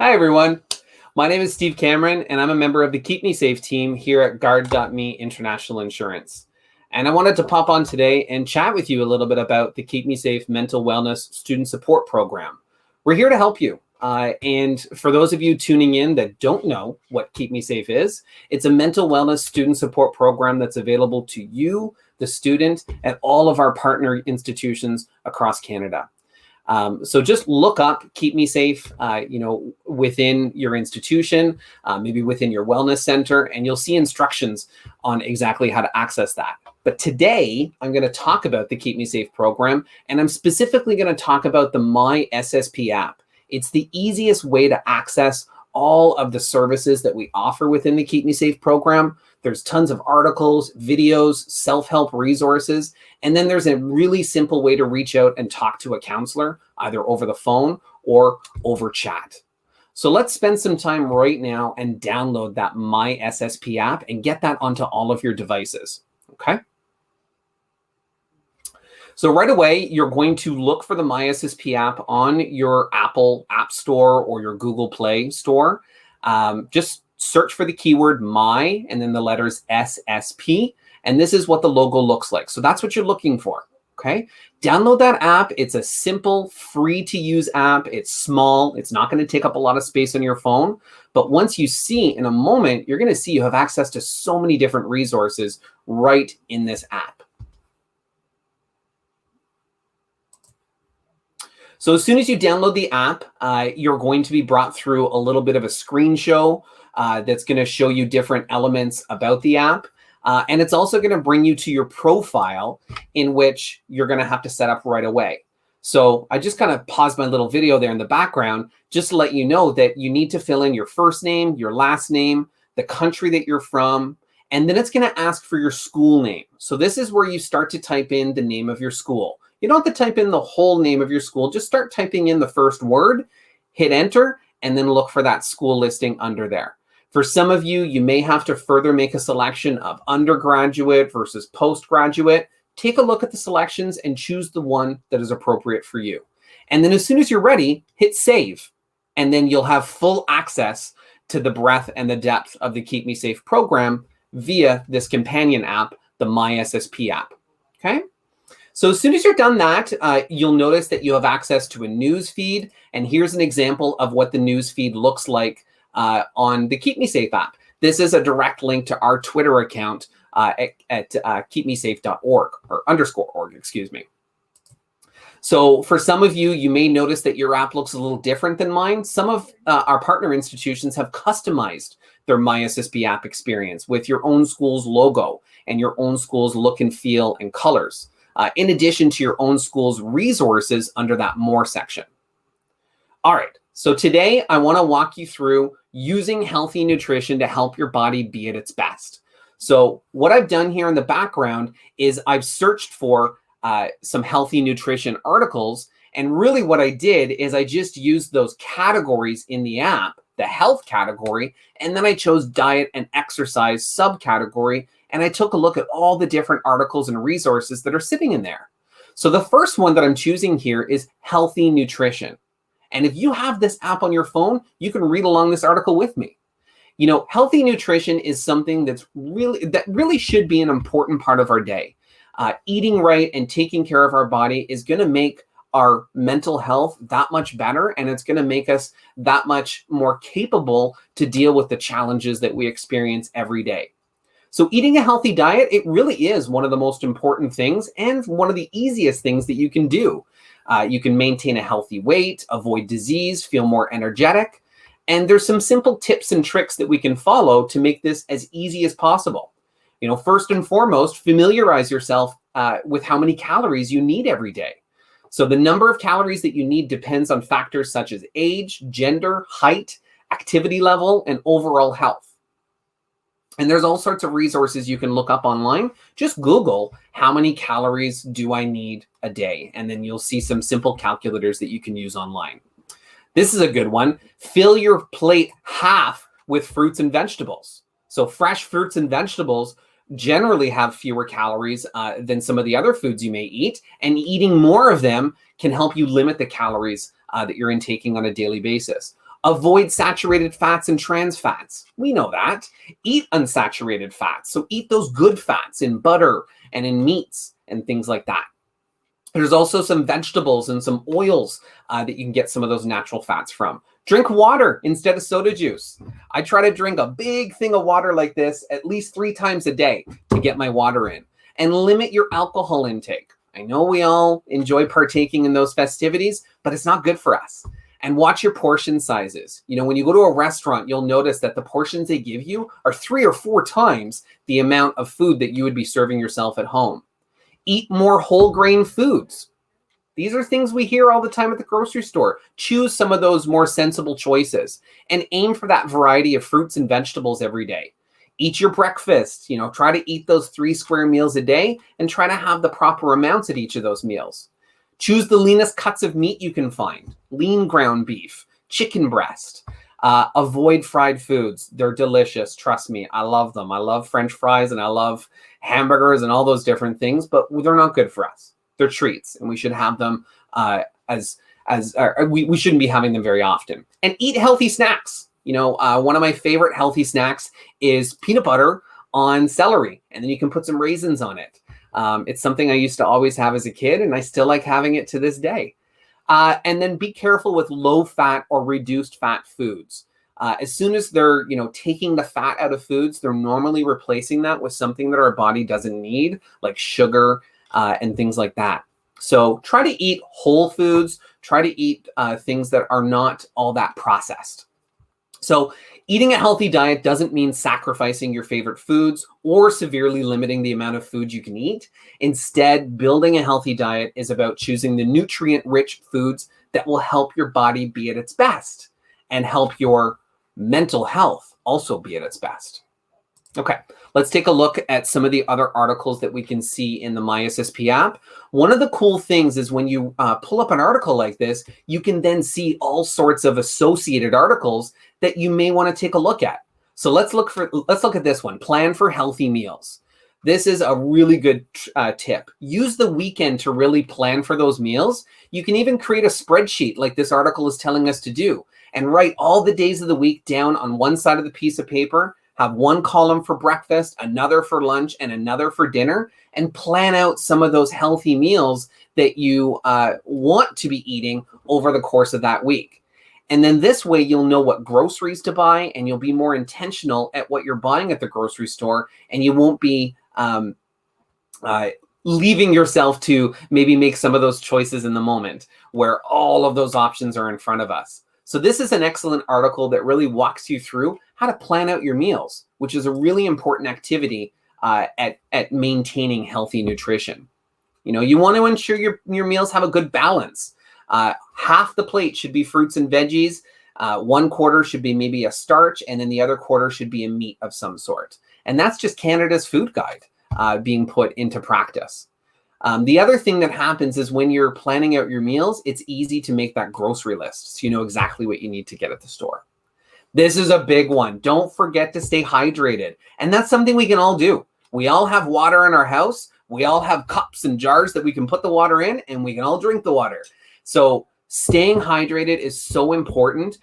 Hi, everyone. My name is Steve Cameron, and I'm a member of the Keep Me Safe team here at Guard.me International Insurance. And I wanted to pop on today and chat with you a little bit about the Keep Me Safe Mental Wellness Student Support Program. We're here to help you. And for those of you tuning in that don't know what Keep Me Safe is, it's a mental wellness student support program that's available to you, the student, at all of our partner institutions across Canada. So just look up Keep Me Safe, within your institution, maybe within your wellness center, and you'll see instructions on exactly how to access that. But today, I'm going to talk about the Keep Me Safe program, and I'm specifically going to talk about the My SSP app. It's the easiest way to access all of the services that we offer within the Keep Me Safe program. There's tons of articles, videos, self-help resources, and then there's a really simple way to reach out and talk to a counselor, either over the phone or over chat. So let's spend some time right now and download that My SSP app and get that onto all of your devices, okay? So right away, you're going to look for the My SSP app on your Apple App Store or your Google Play Store. Just search for the keyword My and then the letters SSP. And this is what the logo looks like. So that's what you're looking for, okay? Download that app. It's a simple, free-to-use app. It's small. It's not going to take up a lot of space on your phone. But once you see, in a moment, you're going to see you have access to so many different resources right in this app. So as soon as you download the app, you're going to be brought through a little bit of a screen show that's going to show you different elements about the app. And it's also going to bring you to your profile, in which you're going to have to set up right away. So I just kind of paused my little video there in the background just to let you know that you need to fill in your first name, your last name, the country that you're from, and then it's going to ask for your school name. So this is where you start to type in the name of your school. You don't have to type in the whole name of your school. Just start typing in the first word, hit enter, and then look for that school listing under there. For some of you, you may have to further make a selection of undergraduate versus postgraduate. Take a look at the selections and choose the one that is appropriate for you. And then as soon as you're ready, hit save. And then you'll have full access to the breadth and the depth of the Keep Me Safe program via this companion app, the My SSP app, okay? So as soon as you're done that, you'll notice that you have access to a news feed. And here's an example of what the news feed looks like on the Keep Me Safe app. This is a direct link to our Twitter account at keepmesafe.org or _org, excuse me. So for some of you, you may notice that your app looks a little different than mine. Some of our partner institutions have customized their My SSP app experience with your own school's logo and your own school's look and feel and colors, in addition to your own school's resources under that More section. All right, so today I want to walk you through using healthy nutrition to help your body be at its best. So what I've done here in the background is I've searched for some healthy nutrition articles. And really what I did is I just used those categories in the app, the health category, and then I chose diet and exercise subcategory. And I took a look at all the different articles and resources that are sitting in there. So the first one that I'm choosing here is healthy nutrition. And if you have this app on your phone, you can read along this article with me. You know, healthy nutrition is something that really should be an important part of our day. Eating right and taking care of our body is going to make our mental health that much better, and it's going to make us that much more capable to deal with the challenges that we experience every day. So eating a healthy diet, it really is one of the most important things and one of the easiest things that you can do. You can maintain a healthy weight, avoid disease, feel more energetic. And there's some simple tips and tricks that we can follow to make this as easy as possible. You know, first and foremost, familiarize yourself with how many calories you need every day. So the number of calories that you need depends on factors such as age, gender, height, activity level, and overall health. And there's all sorts of resources you can look up online. Just Google, how many calories do I need a day? And then you'll see some simple calculators that you can use online. This is a good one. Fill your plate half with fruits and vegetables. So fresh fruits and vegetables generally have fewer calories than some of the other foods you may eat. And eating more of them can help you limit the calories that you're intaking on a daily basis. Avoid saturated fats and trans fats. We know that. Eat unsaturated fats. So eat those good fats in butter and in meats and things like that. There's also some vegetables and some oils that you can get some of those natural fats from. Drink water instead of soda juice. I try to drink a big thing of water like this at least 3 times a day to get my water in. And limit your alcohol intake. I know we all enjoy partaking in those festivities, but it's not good for us. And watch your portion sizes. You know, when you go to a restaurant, you'll notice that the portions they give you are 3 or 4 times the amount of food that you would be serving yourself at home. Eat more whole grain foods. These are things we hear all the time at the grocery store. Choose some of those more sensible choices and aim for that variety of fruits and vegetables every day. Eat your breakfast, you know, try to eat those 3 square meals a day and try to have the proper amounts at each of those meals. Choose the leanest cuts of meat you can find. Lean ground beef, chicken breast. Avoid fried foods. They're delicious. Trust me. I love them. I love French fries and I love hamburgers and all those different things, but they're not good for us. They're treats and we should have them we shouldn't be having them very often. And eat healthy snacks. You know, one of my favorite healthy snacks is peanut butter on celery, and then you can put some raisins on it. It's something I used to always have as a kid, and I still like having it to this day. And then be careful with low fat or reduced fat foods. As soon as they're, you know, taking the fat out of foods, they're normally replacing that with something that our body doesn't need, like sugar and things like that. So try to eat whole foods. Try to eat things that are not all that processed. So eating a healthy diet doesn't mean sacrificing your favorite foods or severely limiting the amount of food you can eat. Instead, building a healthy diet is about choosing the nutrient-rich foods that will help your body be at its best and help your mental health also be at its best. Okay, let's take a look at some of the other articles that we can see in the MySSP app. One of the cool things is when you pull up an article like this, you can then see all sorts of associated articles that you may want to take a look at. So let's look at this one, Plan for Healthy Meals. This is a really good tip. Use the weekend to really plan for those meals. You can even create a spreadsheet like this article is telling us to do and write all the days of the week down on one side of the piece of paper. Have one column for breakfast, another for lunch, and another for dinner, and plan out some of those healthy meals that you want to be eating over the course of that week. And then this way you'll know what groceries to buy and you'll be more intentional at what you're buying at the grocery store, and you won't be leaving yourself to maybe make some of those choices in the moment where all of those options are in front of us. So this is an excellent article that really walks you through how to plan out your meals, which is a really important activity at maintaining healthy nutrition. You know, you want to ensure your meals have a good balance. Half the plate should be fruits and veggies. 1/4 should be maybe a starch, and then the other 1/4 should be a meat of some sort. And that's just Canada's food guide being put into practice. The other thing that happens is when you're planning out your meals, it's easy to make that grocery list so you know exactly what you need to get at the store. This is a big one. Don't forget to stay hydrated. And that's something we can all do. We all have water in our house. We all have cups and jars that we can put the water in, and we can all drink the water. So staying hydrated is so important.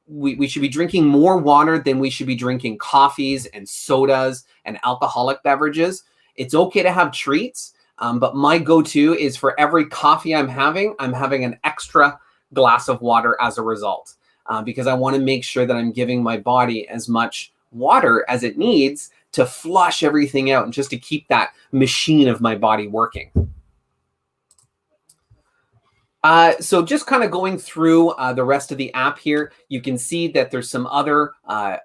We should be drinking more water than we should be drinking coffees and sodas and alcoholic beverages. It's okay to have treats. But my go-to is for every coffee I'm having an extra glass of water as a result, because I want to make sure that I'm giving my body as much water as it needs to flush everything out and just to keep that machine of my body working. So just kind of going through the rest of the app here, you can see that there's some other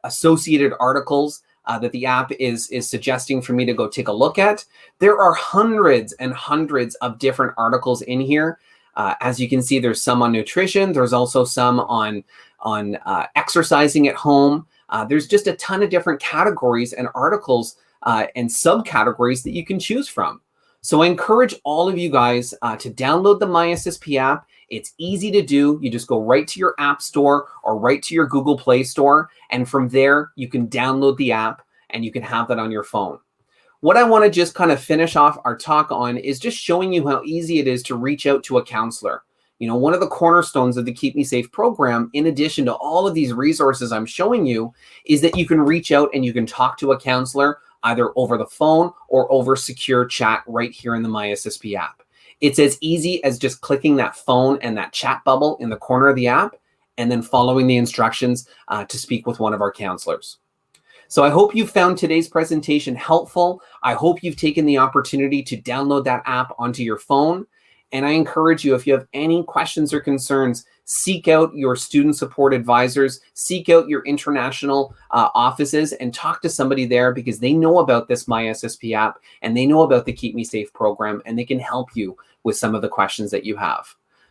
associated articles that the app is suggesting for me to go take a look at. There are hundreds and hundreds of different articles in here. As you can see, there's some on nutrition. There's also some on exercising at home. There's just a ton of different categories and articles and subcategories that you can choose from. So I encourage all of you guys to download the MySSP app. It's easy to do. You just go right to your app store or right to your Google Play Store. And from there, you can download the app and you can have that on your phone. What I want to just kind of finish off our talk on is just showing you how easy it is to reach out to a counselor. You know, one of the cornerstones of the Keep Me Safe program, in addition to all of these resources I'm showing you, is that you can reach out and you can talk to a counselor either over the phone or over secure chat right here in the MySSP app. It's as easy as just clicking that phone and that chat bubble in the corner of the app and then following the instructions to speak with one of our counselors. So I hope you found today's presentation helpful. I hope you've taken the opportunity to download that app onto your phone. And I encourage you, if you have any questions or concerns, seek out your student support advisors, seek out your international offices and talk to somebody there, because they know about this MySSP app and they know about the Keep Me Safe program, and they can help you with some of the questions that you have.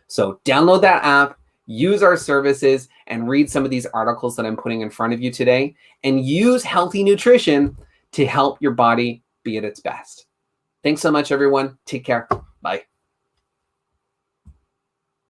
So download that app, use our services, and read some of these articles that I'm putting in front of you today, and use healthy nutrition to help your body be at its best. Thanks so much, everyone. Take care. Bye.